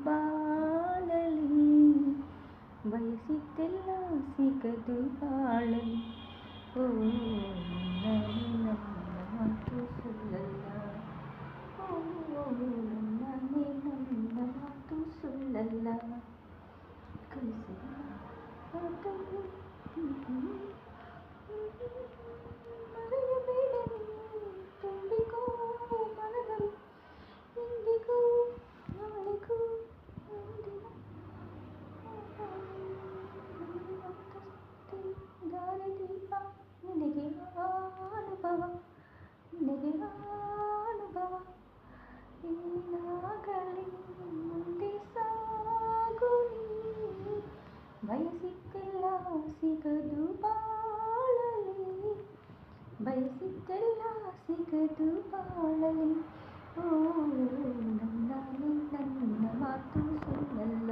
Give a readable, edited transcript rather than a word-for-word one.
ಬಾಳಲಿ ಬಯಸಿದ್ದೆಲ್ಲ ಸಿಗದು ಬಾಳಲಿ. ಓ ನನ್ನ ಮಾತು ಸುಳ್ಳಲ್ಲ, ಓ ನನ್ನ ಮಾತು ಸುಳ್ಳಲ್ಲ. ಕಲಿಸಿದ ಮಾತನ್ನು ಮರೆಯಬೇಡ ನೀ, ತುಂಬಿಕೋ ಮನದಲ್ಲಿ ಇಂದಿಗೂ ನಾಳೆಗೂ ಮುಂದಿನ ದಾರಿದೀಪ ನಿನಗೆ ಅನುಭವ, ನಿನಗೆ ಅನುಭವ. ಏನಾಗಲಿ ಮುಂದೆ ಸಾಗು ನೀ, ಬಯಸಿದ್ದೆಲ್ಲ ಸಿಗದು ಬಾಳಲಿ, ಬಯಸಿದ್ದೆಲ್ಲ ಸಿಗದು ಬಾಳಲಿ. ಓ ನನ್ನ ಮಾತು ಸುಳ್ಳಲ್ಲ.